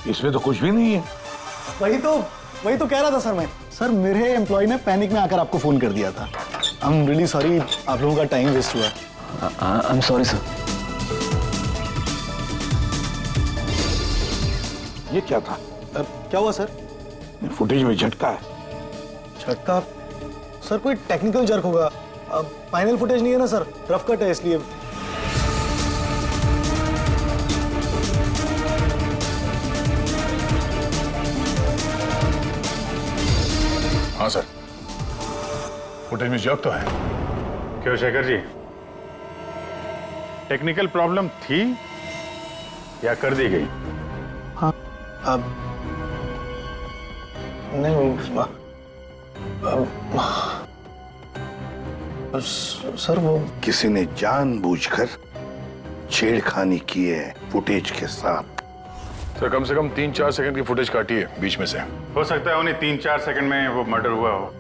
इसमें तो कुछ भी नहीं है। वही तो कह रहा था सर मैं। सर मेरे एम्प्लॉय ने पैनिक में आकर आपको फोन कर दिया था। आई एम रियली सॉरी, आप लोगों का टाइम वेस्ट हुआ। I am sorry sir. ये क्या था? क्या हुआ सर? फुटेज में झटका है। झटका? सर कोई टेक्निकल जर्क होगा। फाइनल फुटेज नहीं है ना सर, रफ कट है इसलिए। हाँ सर, फुटेज में जर्क तो है। क्यों शेखर जी, टेक्निकल प्रॉब्लम थी या कर दी गई? हाँ अब नहीं सर वो किसी ने जानबूझकर छेड़खानी की है फुटेज के साथ। सर कम से कम 3-4 सेकंड की फुटेज काटी है बीच में से। हो सकता है उन्हें 3-4 सेकंड में वो मर्डर हुआ हो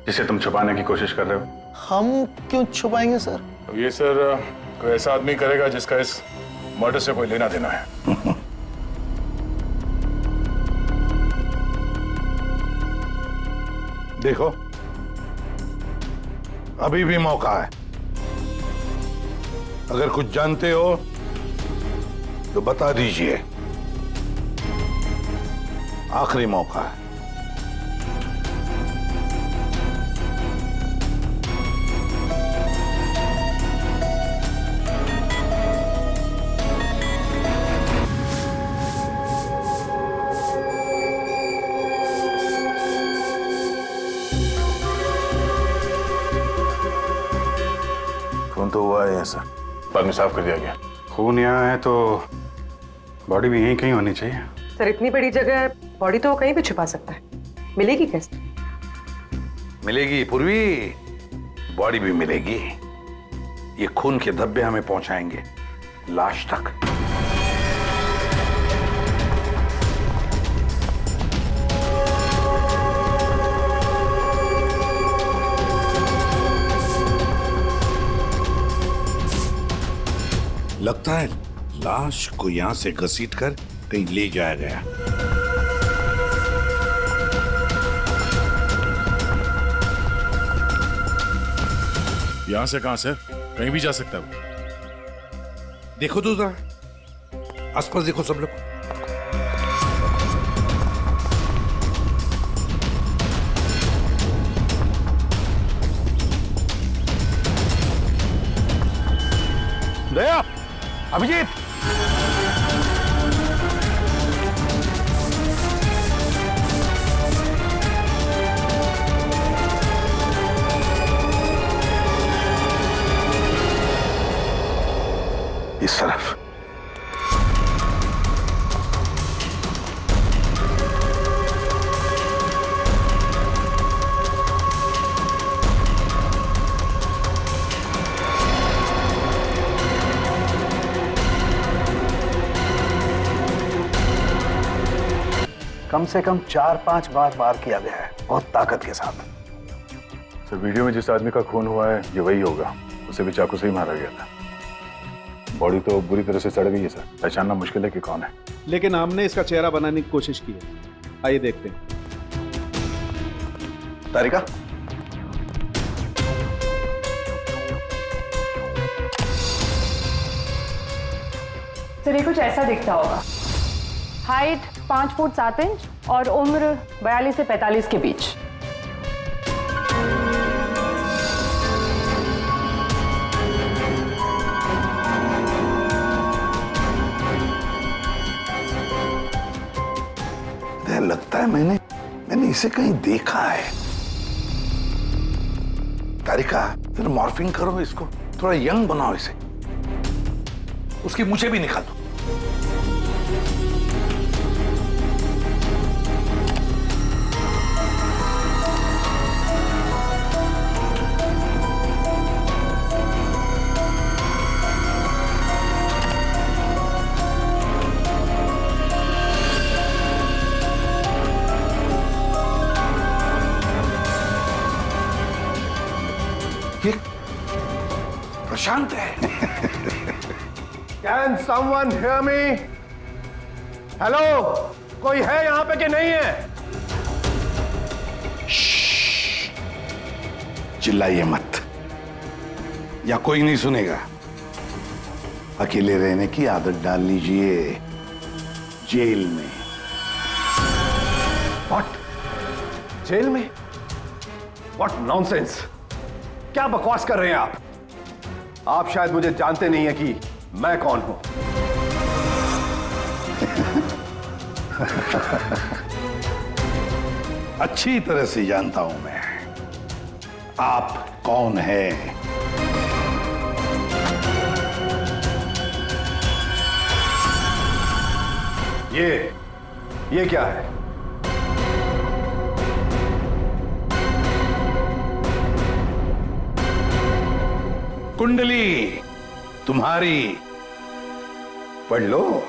जिसे तुम छुपाने की कोशिश कर रहे हो। हम क्यों छुपाएंगे सर? अब ये सर कोई ऐसा आदमी करेगा जिसका इस मर्डर से कोई लेना देना है। देखो, अभी भी मौका है। अगर कुछ जानते हो तो बता दीजिए। आखिरी मौका है। खून तो हुआ है सर, बाद में साफ कर दिया गया। खून यहाँ है तो बॉडी भी यहीं कहीं होनी चाहिए। सर इतनी बड़ी जगह बॉडी तो कहीं भी छुपा सकता है, मिलेगी कैसे? मिलेगी पूर्वी, बॉडी भी मिलेगी। ये खून के धब्बे हमें पहुंचाएंगे लाश तक। लगता है लाश को यहां से घसीटकर कहीं ले जाया गया। यहां से कहां सर? कहीं भी जा सकता है वो। देखो तो जरा, आसपास देखो सब लोग। दया, अभिजीत, इस तरफ। कम से कम 4-5 बार वार किया गया है, बहुत ताकत के साथ। सर वीडियो में जिस आदमी का खून हुआ है ये वही होगा। उसे भी चाकू से ही मारा गया था। बॉडी तो बुरी तरह से सड़ गई है सर, पहचानना मुश्किल है कि कौन है। लेकिन हमने इसका चेहरा बनाने की कोशिश की है। आइए देखते हैं। तारिका, सर ये कुछ ऐसा दिखता होगा। हाइट 5 फुट 7 इंच और उम्र 42 से 45 के बीच। लगता है मैंने इसे कहीं देखा है। तारिका, फिर मॉर्फिंग करो इसको, थोड़ा यंग बनाओ इसे। उसकी मूछें भी निकाल दो। प्रशांत है। Can someone hear me? Hello, कोई है यहाँ पे कि नहीं है? चिल्लाइए मत, या कोई नहीं सुनेगा। अकेले रहने की आदत डाल लीजिए जेल में। व्हाट? जेल में? What nonsense! क्या बकवास कर रहे हैं आप? आप शायद मुझे जानते नहीं है कि मैं कौन हूं। अच्छी तरह से जानता हूं मैं आप कौन है। ये क्या है? कुंडली तुम्हारी, पढ़ लो।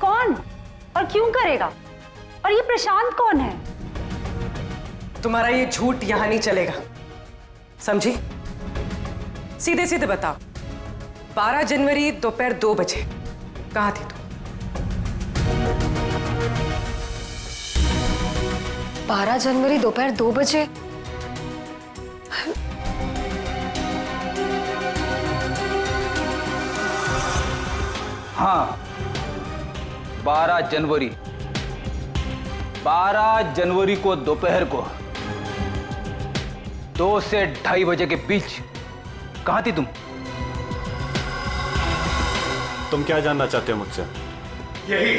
कौन और क्यों करेगा? और ये प्रशांत कौन है? तुम्हारा ये झूठ यहां नहीं चलेगा, समझी? सीधे सीधे बताओ, 12 जनवरी दोपहर 2 बजे कहां थी तुम? 12 जनवरी दोपहर 2 बजे? हाँ, 12 जनवरी 12 जनवरी को दोपहर को 2 से 2:30 बजे के बीच कहां थी तुम? तुम क्या जानना चाहते हो मुझसे? यही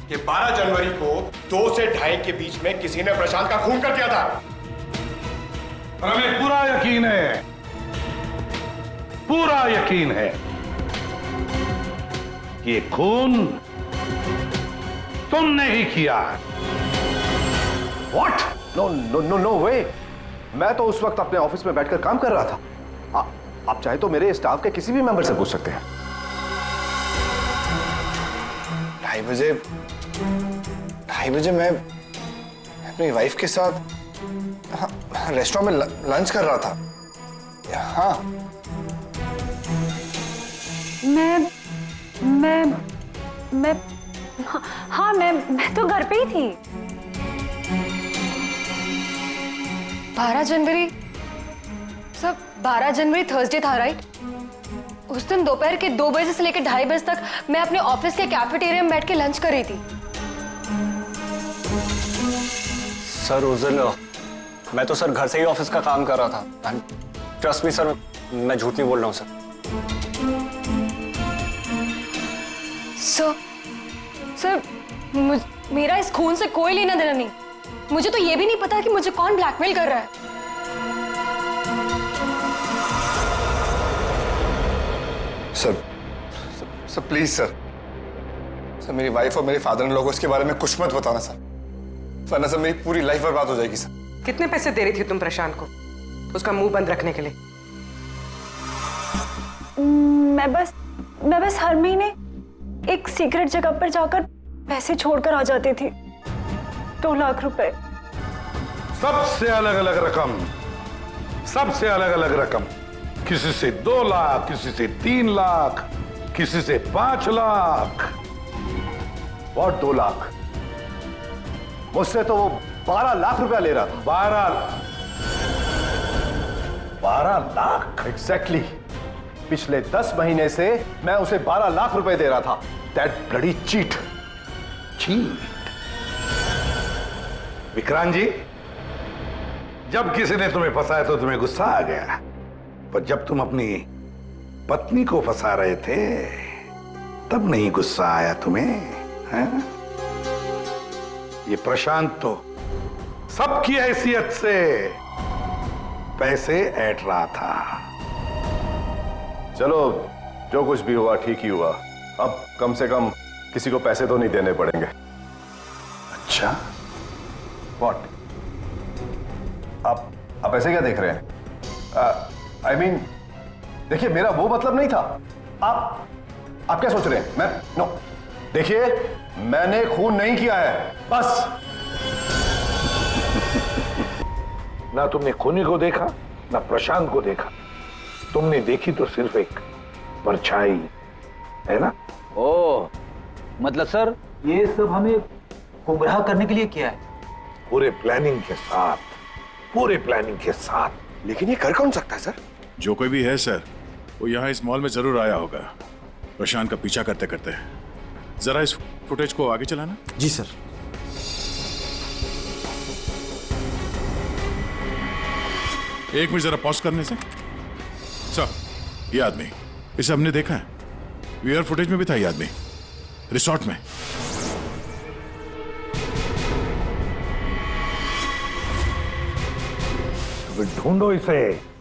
कि 12 जनवरी को 2 से 2:30 के बीच में किसी ने प्रशांत का खून कर दिया था। और हमें पूरा यकीन है, पूरा यकीन है कि ये खून तुमने ही किया। What? No no no no way! मैं तो उस वक्त अपने ऑफिस में बैठकर काम कर रहा था। आप चाहे तो मेरे स्टाफ के किसी भी मेंबर से पूछ सकते हैं। 2:30 बजे मैं अपनी वाइफ के साथ रेस्टोरेंट में लंच कर रहा था। हाँ, मैं तो घर पे ही थी। 12 जनवरी सब 12 जनवरी थर्सडे था, राइट? उस दिन दोपहर के 2 बजे से लेकर 2:30 बजे तक मैं अपने ऑफिस के कैफेटेरिया में बैठ के लंच कर रही थी। सर उस दिन मैं तो सर घर से ही ऑफिस का काम कर रहा था। ट्रस्ट मी सर, मैं झूठ नहीं बोल रहा हूँ सर। सर मेरा इस खून से कोई लेना देना नहीं। मुझे तो ये भी नहीं पता कि मुझे कौन ब्लैकमेल कर रहा है। सर प्लीज सर, मेरी वाइफ और मेरे फादर इन लोगों इसके बारे में कुछ मत बताना सर, वरना सर मेरी पूरी लाइफ बर्बाद हो जाएगी सर। कितने पैसे दे रही थी तुम प्रशांत को उसका मुंह बंद रखने के लिए? मैं बस हर महीने एक सीक्रेट जगह पर जाकर पैसे छोड़कर आ जाती थी। 2 लाख रुपए। सबसे अलग अलग रकम, सबसे अलग अलग रकम। किसी से 2 लाख, किसी से 3 लाख, किसी से 5 लाख। और 2 लाख? मुझसे तो वो 12 लाख रुपया ले रहा था। 12 लाख? एग्जैक्टली। पिछले 10 महीने से मैं उसे 12 लाख रुपए दे रहा था। That bloody cheat. Vikrant ji, जब किसी ने तुम्हें फंसाया तो तुम्हें गुस्सा आ गया, पर जब तुम अपनी पत्नी को फंसा रहे थे तब नहीं गुस्सा आया तुम्हें, हैं? ये प्रशांत तो सबकी हैसियत से पैसे ऐंठ रहा था। चलो, जो कुछ भी हुआ ठीक ही हुआ। अब कम से कम किसी को पैसे तो नहीं देने पड़ेंगे। अच्छा, व्हाट? आप ऐसे क्या देख रहे हैं? आई मीन, देखिए, मेरा वो मतलब नहीं था। आप क्या सोच रहे हैं? नो, देखिए, मैंने खून नहीं किया है, बस। ना तुमने खूनी को देखा ना प्रशांत को देखा, तुमने देखी तो सिर्फ एक परछाई, है ना? ओ, मतलब सर ये सब हमें गुमराह करने के लिए किया है? पूरे प्लानिंग के साथ, पूरे प्लानिंग के साथ। लेकिन ये कर कौन सकता है सर? जो कोई भी है सर, वो यहाँ इस मॉल में जरूर आया होगा प्रशांत का पीछा करते करते। जरा इस फुटेज को आगे चलाना। जी सर। एक मिनट जरा पॉज करने से। सर, ये आदमी, इसे हमने देखा है, वीआर फुटेज में भी था ये आदमी, रिसोर्ट में। तो फिर ढूंढो इसे।